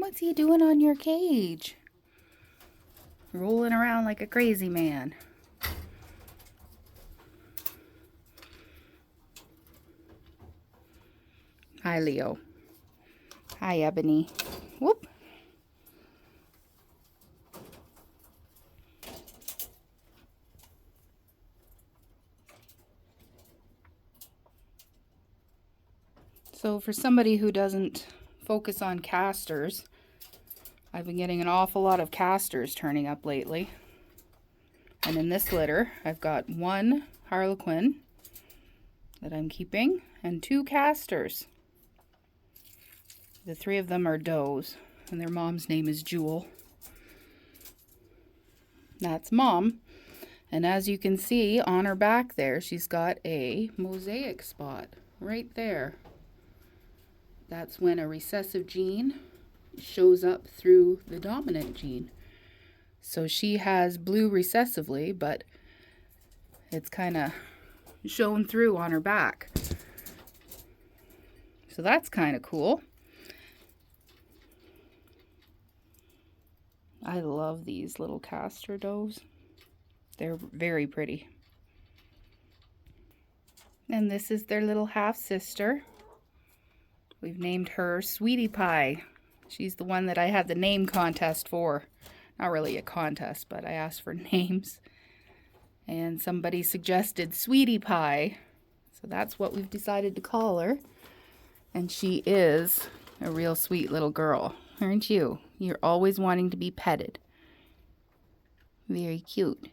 What's he doing on your cage? Rolling around like a crazy man. Hi, Leo. Hi, Ebony. Whoop. So for somebody who doesn't focus on casters, I've been getting an awful lot of casters turning up lately. And in this litter, I've got one Harlequin that I'm keeping and two casters. The three of them are does, and their mom's name is Jewel. That's Mom. And as you can see on her back there, she's got a mosaic spot right there. That's when a recessive gene shows up through the dominant gene. So she has blue recessively, but it's kind of shown through on her back. So that's kind of cool. I love these little castor does. They're very pretty. And this is their little half-sister. We've named her Sweetie Pie. She's the one that I had the name contest for. Not really a contest, but I asked for names. And somebody suggested Sweetie Pie. So that's what we've decided to call her. And she is a real sweet little girl, aren't you? You're always wanting to be petted. Very cute.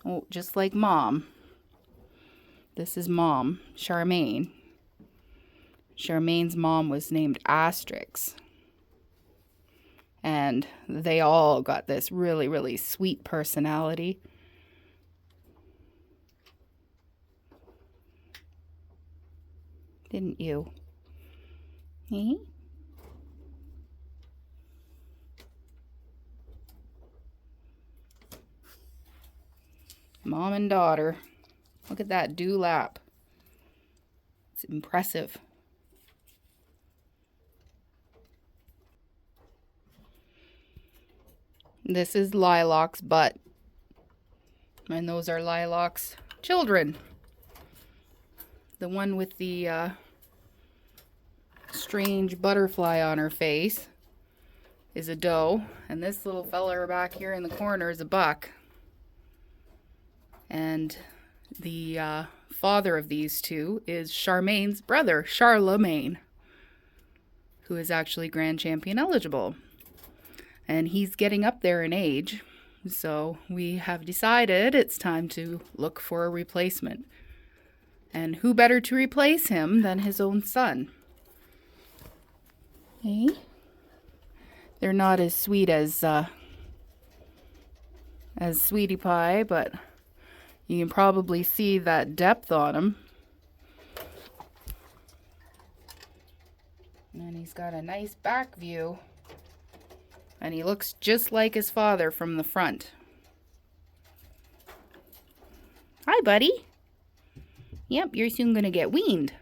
Oh, just like Mom. This is Mom, Charmaine. Charmaine's mom was named Asterix. And they all got this really, really sweet personality. Didn't you? Eh? Mom and daughter. Look at that dewlap. It's impressive. This is Lilac's butt. And those are Lilac's children. The one with the strange butterfly on her face is a doe. And this little fella back here in the corner is a buck. And the father of these two is Charmaine's brother, Charlemagne, who is actually Grand Champion eligible. And he's getting up there in age, so we have decided it's time to look for a replacement. And who better to replace him than his own son? Hey? They're not as sweet as Sweetie Pie, but you can probably see that depth on him. And he's got a nice back view. And he looks just like his father from the front. Hi, buddy. Yep, you're soon going to get weaned.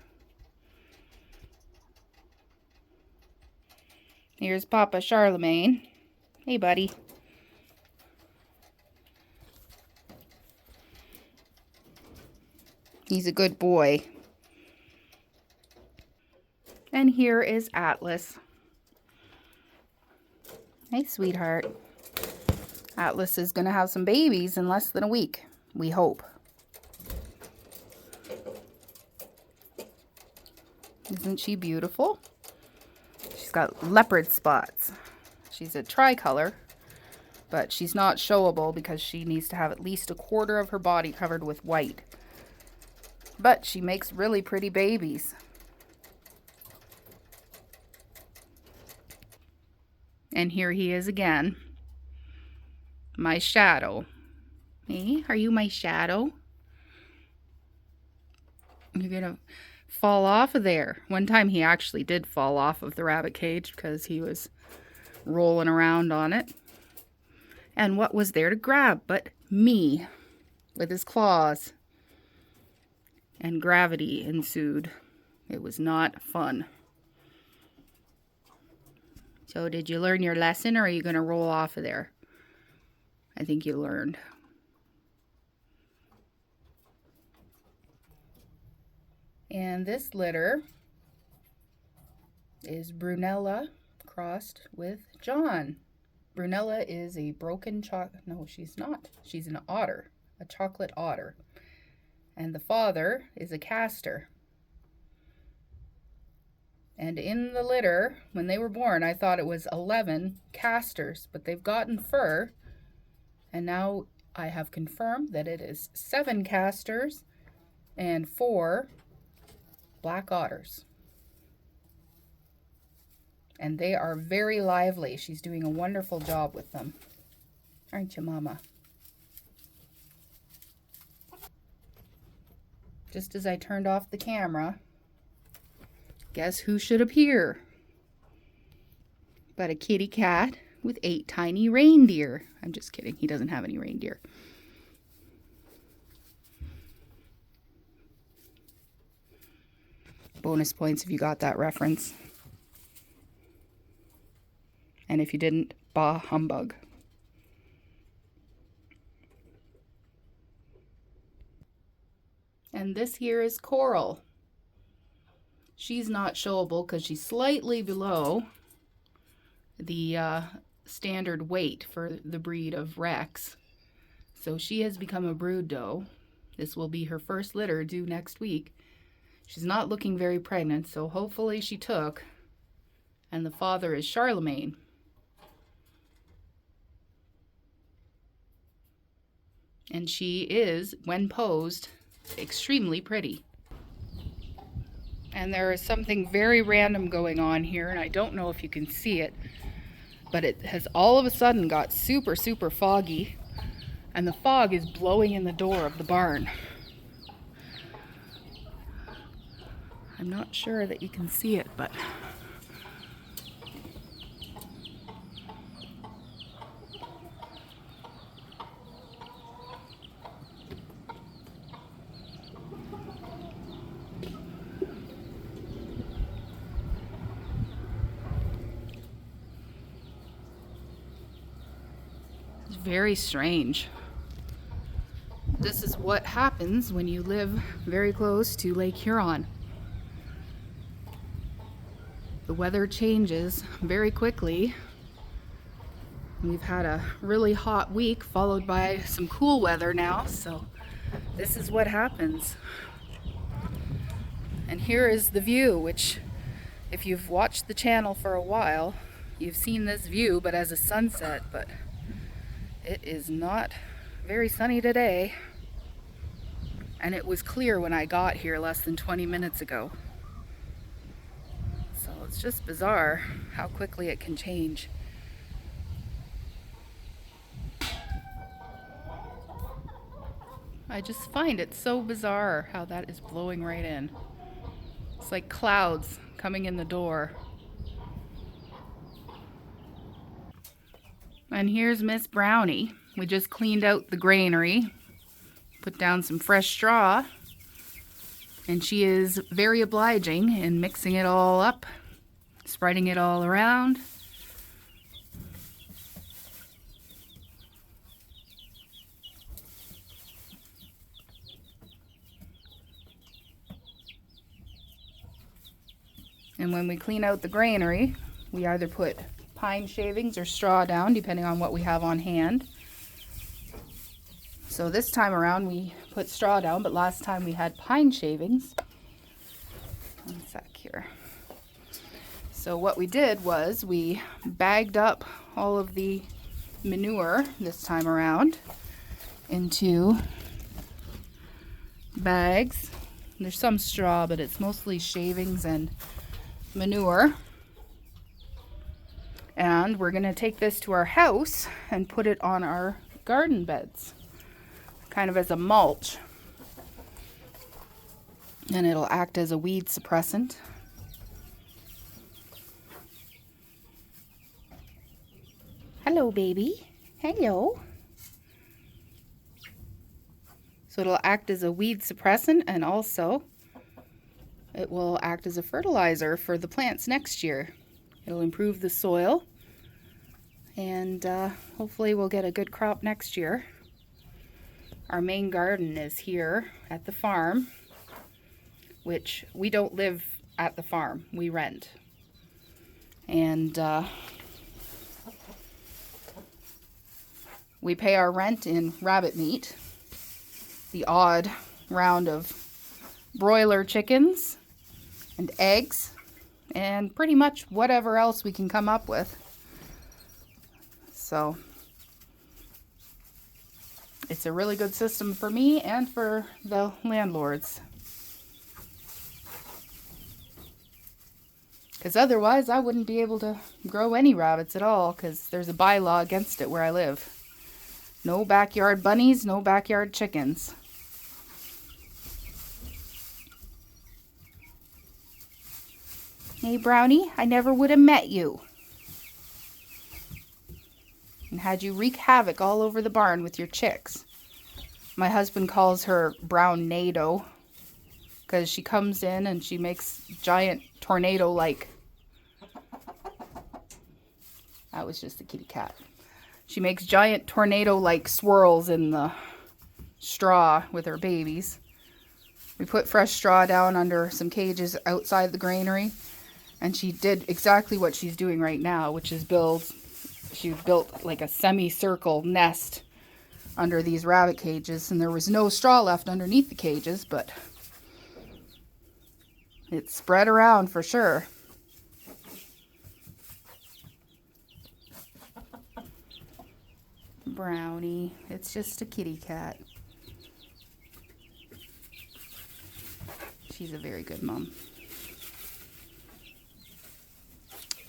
Here's Papa Charlemagne. Hey, buddy. He's a good boy. And here is Atlas. Hey, sweetheart. Atlas is going to have some babies in less than a week, we hope. Isn't she beautiful? She's got leopard spots. She's a tricolor, but she's not showable because she needs to have at least a quarter of her body covered with white. But she makes really pretty babies. And here he is again. My shadow. Hey, are you my shadow? You're gonna fall off of there. One time he actually did fall off of the rabbit cage because he was rolling around on it. And what was there to grab but me with his claws? And gravity ensued. It was not fun. So did you learn your lesson, or are you going to roll off of there? I think you learned. And this litter is Brunella crossed with John. Brunella is a broken no, she's not. She's an otter, a chocolate otter. And the father is a castor. And in the litter, when they were born, I thought it was 11 castors, but they've gotten fur. And now I have confirmed that it is 7 castors and 4 black otters. And they are very lively. She's doing a wonderful job with them. Aren't you, Mama? Just as I turned off the camera, guess who should appear? But a kitty cat with 8 tiny reindeer. I'm just kidding. He doesn't have any reindeer. Bonus points if you got that reference. And if you didn't, bah humbug. And this here is Coral. She's not showable because she's slightly below the standard weight for the breed of Rex. So she has become a brood doe. This will be her first litter due next week. She's not looking very pregnant, so hopefully she took. And the father is Charlemagne. And she is, when posed, extremely pretty. And there is something very random going on here, and I don't know if you can see it, but it has all of a sudden got super, super foggy, and the fog is blowing in the door of the barn. I'm not sure that you can see it, but it's very strange. This is what happens when you live very close to Lake Huron. The weather changes very quickly. We've had a really hot week followed by some cool weather now, so this is what happens. And here is the view, which if you've watched the channel for a while, you've seen this view, but as a sunset, but it is not very sunny today. And it was clear when I got here less than 20 minutes ago. So it's just bizarre how quickly it can change. I just find it so bizarre how that is blowing right in. It's like clouds coming in the door. And here's Miss Brownie. We just cleaned out the granary, put down some fresh straw, and she is very obliging in mixing it all up, spreading it all around. And when we clean out the granary, we either put pine shavings or straw down, depending on what we have on hand. So this time around we put straw down, but last time we had pine shavings. One sec here. So what we did was we bagged up all of the manure this time around into bags. There's some straw, but it's mostly shavings and manure. And we're going to take this to our house and put it on our garden beds, kind of as a mulch. And it'll act as a weed suppressant. Hello, baby. Hello. So it'll act as a weed suppressant and also It will act as a fertilizer for the plants next year. It'll improve the soil, and hopefully we'll get a good crop next year. Our main garden is here at the farm, which we don't live at the farm, we rent. And we pay our rent in rabbit meat, the odd round of broiler chickens and eggs, and pretty much whatever else we can come up with. So it's a really good system for me and for the landlords. Because otherwise I wouldn't be able to grow any rabbits at all, because there's a bylaw against it where I live. No backyard bunnies, no backyard chickens. Hey Brownie, I never would have met you. And had you wreak havoc all over the barn with your chicks. My husband calls her Brown Nado, because she comes in and she makes giant tornado-like. That was just a kitty cat. She makes giant tornado-like swirls in the straw with her babies. We put fresh straw down under some cages outside the granary, and she did exactly what she's doing right now, which is she built like a semicircle nest under these rabbit cages, and there was no straw left underneath the cages, but it spread around for sure. Brownie, it's just a kitty cat. She's a very good mom.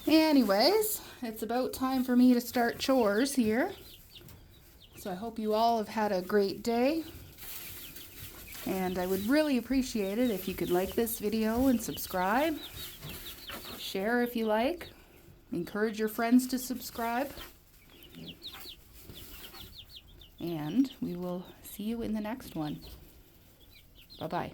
Anyways, it's about time for me to start chores here. So I hope you all have had a great day. And I would really appreciate it if you could like this video and subscribe. Share if you like. Encourage your friends to subscribe. And we will see you in the next one. Bye-bye.